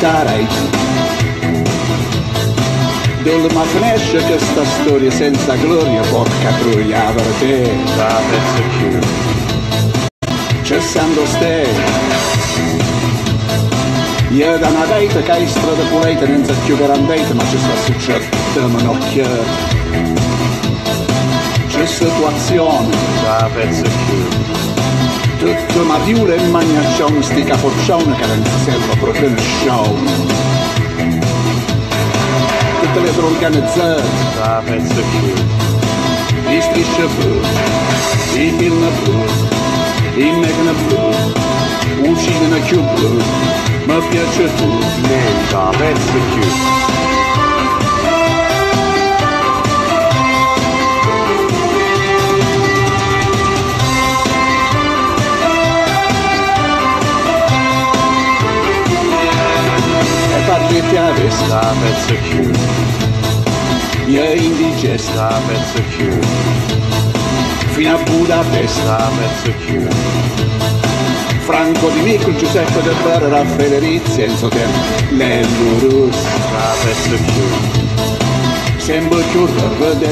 carai. Dove ma finisce questa storia senza gloria, porca troia per te. Da pezzo più. Cessando ste. Io da una data che hai strada pulita, non sa più garantita, ma ci sta succedendo un occhio. C'è situazione. Da pezzo più. Tutto ma riule e magnaccione, sti capoccione che non si serve proprio nel show. Tutte le organizzate, Da pezzo più. i strisce blu, i film blu, i megna blu, uccidono più blu, mi piace tu. Da pezzo più. Parliettiaves, Da pezzo più. io indigesta, Da pezzo più. fino a Budapest, Da pezzo più. Franco Di Mico, Giuseppe Del Berra, Raffaele Rizzi, Enzo Tempo, Lello Russo. Da pezzo più. Sembra più vede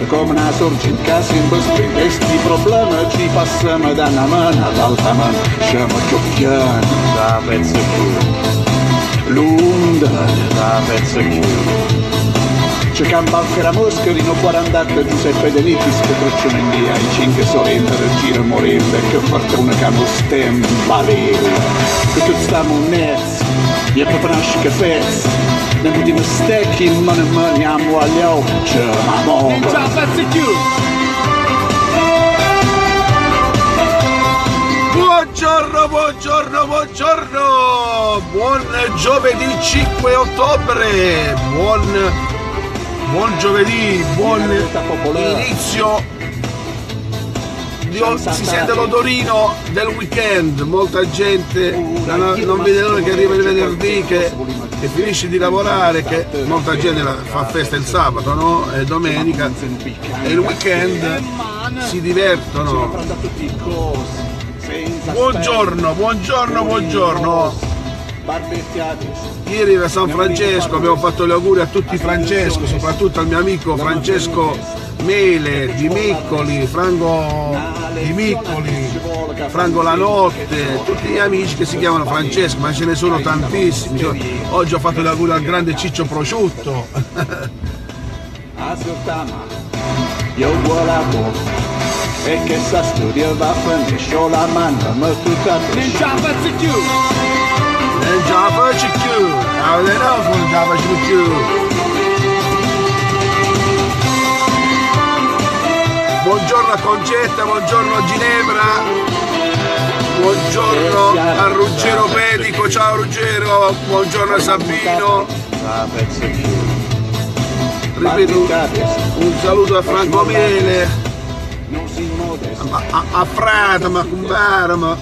come una sorgente, sembra sprint, sti problemi ci passiamo da una mano all'altra mano, siamo più piani. Da pezzo più. London, Da pezzo più. c'è Campanfera Moscherino 48, Giuseppe De Nittis, Petroccione in via, i 5 sorelle del giro morendo, che fortuna che hanno stemma valere, che tutti stiamo un nezzo, e proprio nasce che fezzo, ne potremmo stecchi in mano andiamo agli occhi, ma bomba. Ciao pezzi più. Buongiorno, buongiorno, buongiorno! Buon giovedì 5 ottobre! Buon giovedì, buon inizio! Si sente l'odorino del weekend, molta gente non vede l'ora che arriva il venerdì, che finisce di lavorare, che molta gente fa festa il sabato, no? E domenica, e il weekend si divertono. Buongiorno, buongiorno, buongiorno. Ieri era San Francesco, abbiamo fatto gli auguri a tutti Francesco, soprattutto al mio amico Francesco Mele di Miccoli, Franco di Miccoli, Franco La Notte, tutti gli amici che si chiamano Francesco, ma ce ne sono tantissimi. Oggi ho fatto gli auguri al grande Ciccio Prosciutto. Io volato e che sa studio va a finisce la mano, ma tutta Ninja pezzi più. E già faccio più, non già faccio più. Buongiorno a Concetta, buongiorno a Ginevra, buongiorno a Ruggero Pedico, ciao Ruggero, buongiorno a Sabino, Da pezzo più. ripeto un saluto a Franco Miele, a Frata, a Cumbarama,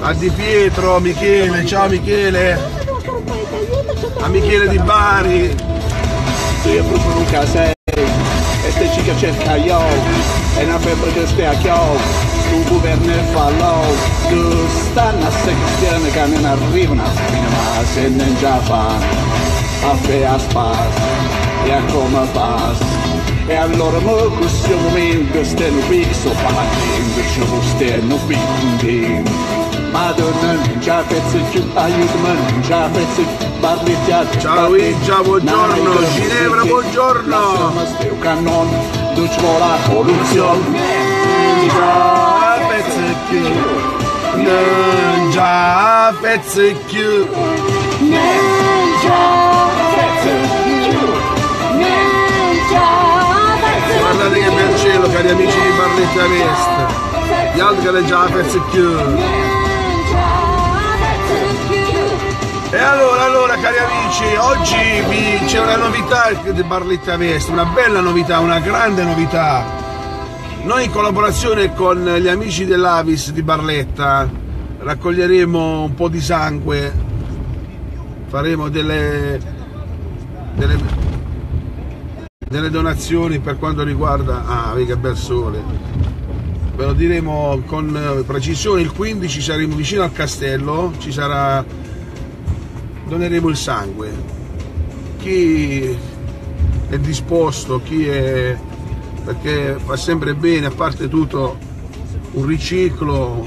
a Di Pietro, a Michele, ciao Michele, a Michele di Bari, io proprio un casei e te ci che cerca io e una febbre che stia a chiò un governo e fallo tu stanno a sezione che non arrivano a fine ma se ne già fa a fe a spas e a come fas e allora mo questo momento stiamo pixo partendo ci stiamo piccondi Madonna non già pezzi più aiutami non già pezzi barlettiati ciao Luigi, buongiorno, Ginevra, buongiorno, cannon duci vola polluzione già pezzi non già pezzi più, guardate che bel cielo cari amici di Barletta Vest, gli altri che già pezzi più. E allora cari amici, oggi c'è una novità di Barletta Vest, una bella novità, una grande novità. Noi in collaborazione con gli amici dell'Avis di Barletta raccoglieremo un po' di sangue, faremo delle donazioni per quanto riguarda... Ah, che bel sole! Ve lo diremo con precisione, il 15 saremo vicino al castello, ci sarà doneremo il sangue. Chi è disposto, chi è... perché fa sempre bene, a parte tutto un riciclo,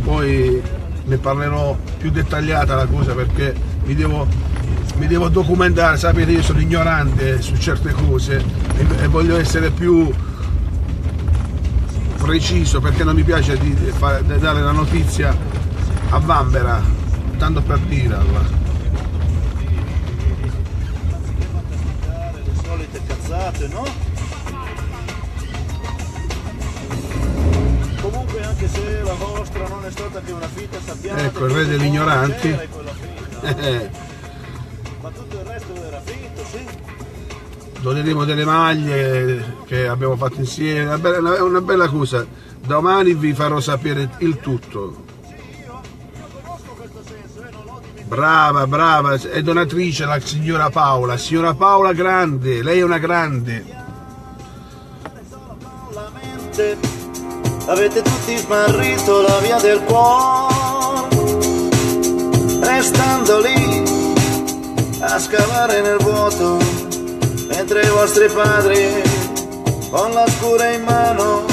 poi ne parlerò più dettagliata la cosa perché mi devo documentare, sapete io sono ignorante su certe cose e voglio essere più preciso perché non mi piace dare la notizia a vanvera, tanto per dirla. Le solite cazzate, no? Comunque anche se la vostra non è stata che una fitta sappiate. Ecco il re degli ignoranti. Ma tutto il resto era finto, sì. Doneremo delle maglie che abbiamo fatto insieme, una bella cosa. Domani vi farò sapere il tutto. Brava, brava, è donatrice la signora Paola grande, lei è una grande. Avete tutti smarrito la via del cuore, restando lì a scavare nel vuoto, mentre i vostri padri con la scura in mano.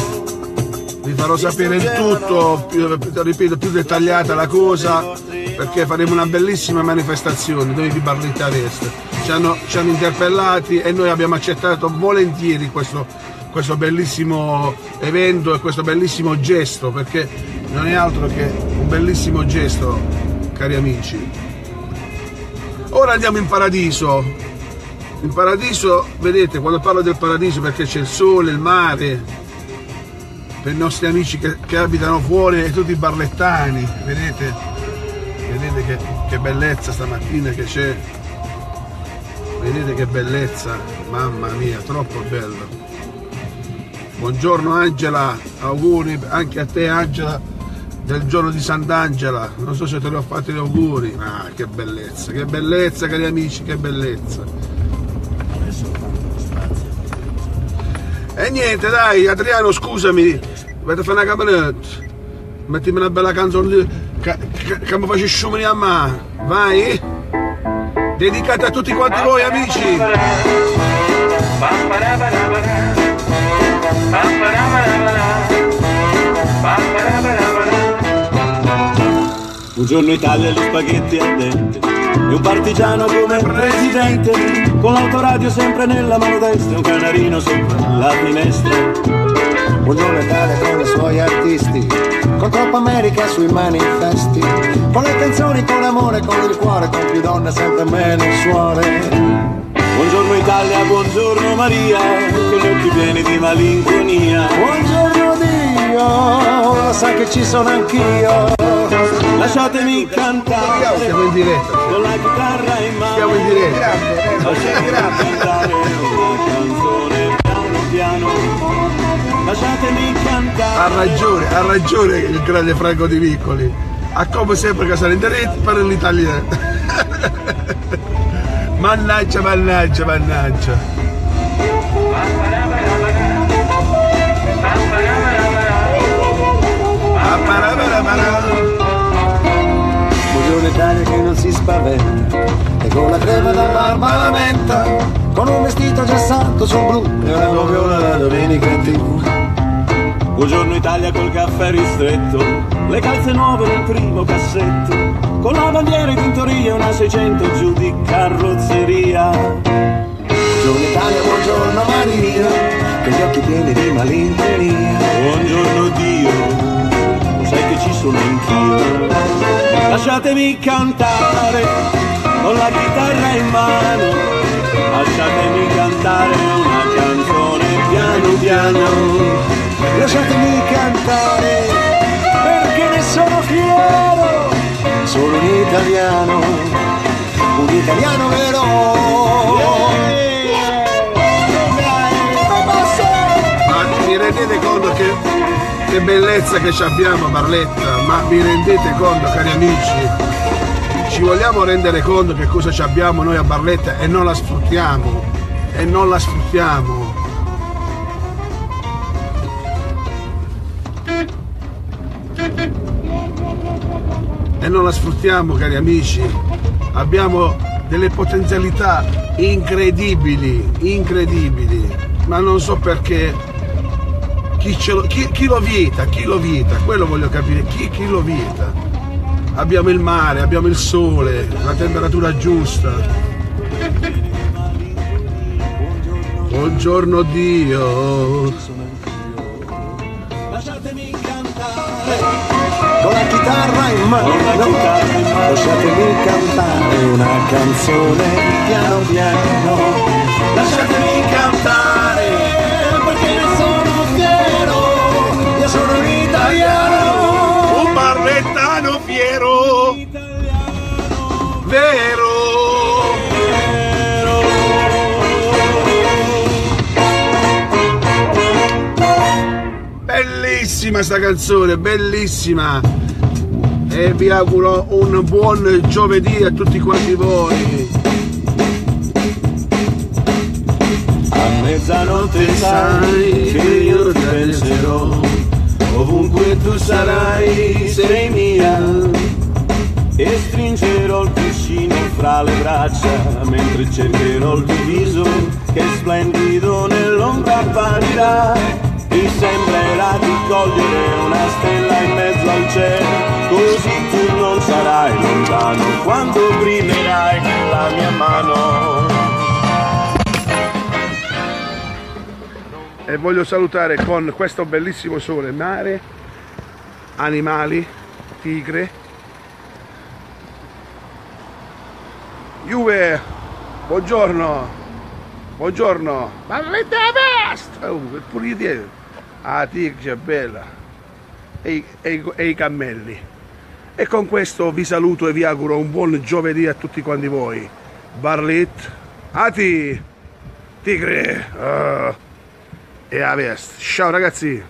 Vi farò sapere il tutto, ripeto, più dettagliata la cosa, perché faremo una bellissima manifestazione dove vi Barletta Est. Ci hanno interpellati e noi abbiamo accettato volentieri questo bellissimo evento e questo bellissimo gesto, perché non è altro che un bellissimo gesto, cari amici. Ora andiamo in paradiso. In paradiso, vedete, quando parlo del paradiso perché c'è il sole, il mare, per i nostri amici che abitano fuori e tutti i barlettani, vedete che bellezza stamattina che c'è, vedete che bellezza, mamma mia, troppo bello. Buongiorno Angela, auguri anche a te Angela del giorno di Sant'Angela, non so se te ne ho fatti gli auguri, ah che bellezza cari amici, che bellezza. E niente dai Adriano, scusami, vado a fare una caponetta, mettimi una bella canzone che mi faccio sciumare a mano, vai, dedicata a tutti quanti voi amici. Buongiorno Italia, gli spaghetti al dente e un partigiano come presidente, con l'autoradio sempre nella mano destra, un canarino sopra la finestra. Buongiorno Italia con i suoi artisti, con troppa America sui manifesti, con le canzoni, con l'amore, con il cuore, con più donne, sempre meno suore. Buongiorno Italia, buongiorno Maria, con gli occhi pieni di malinconia. Buongiorno Dio, lo sa che ci sono anch'io. Lasciatemi cantare, siamo in diretta, con la chitarra in mano. Siamo in diretta. Lasciatemi cantare una canzone piano piano. Lasciatemi cantare. Ha ragione il grande Franco Di Viccoli. A come sempre che sarà in diretta per l'italiano. Mannaggia. Buongiorno Italia che non si spaventa, e con la crema da barba alla menta, con un vestito già santo sul blu e una noviola la domenica in TV. Buongiorno Italia col caffè ristretto, le calze nuove nel primo cassetto, con la bandiera in tintoria, una 600 giù di carrozzeria. Buongiorno Italia, buongiorno Maria, con gli occhi pieni di malinconia. Buongiorno Dio, lo sai che ci sono anch'io. Lasciatemi cantare con la chitarra in mano, lasciatemi cantare una canzone piano piano. Lasciatemi cantare perché ne sono fiero, sono un italiano vero. Ma vi rendete conto che bellezza che ci abbiamo a Barletta? Ma vi rendete conto cari amici? Ci vogliamo rendere conto che cosa ci abbiamo noi a Barletta e non la sfruttiamo? E non la sfruttiamo. E non la sfruttiamo cari amici. abbiamo delle potenzialità incredibili, ma non so perché chi lo vieta, quello voglio capire, chi lo vieta. Abbiamo il mare, abbiamo il sole, la temperatura giusta. Buongiorno Dio. Lasciatemi cantare, Con la chitarra in mano, lasciatemi cantare una canzone piano piano. lasciatemi cantare, perché ne sono fiero, Io sono italiano. Un barlettano fiero, vero. Bellissima sta canzone, bellissima. E vi auguro un buon giovedì a tutti quanti voi. A mezzanotte sai che io ti penserò, ovunque tu sarai, sei mia, e stringerò il cuscino fra le braccia, mentre cercherò il tuo viso, che splendido nell'ombra apparirà. Mi sembrerà di cogliere una stella in mezzo al cielo, così tu non sarai lontano quando brimerai nella mia mano. E voglio salutare con questo bellissimo sole, mare, animali, tigre. Juve, buongiorno, buongiorno. Balletta vest! Pure io dietro. Ah, tigre, bella. E i cammelli. E con questo vi saluto e vi auguro un buon giovedì a tutti quanti voi. Barlet, Ati, tigre. E a vest. Ciao ragazzi.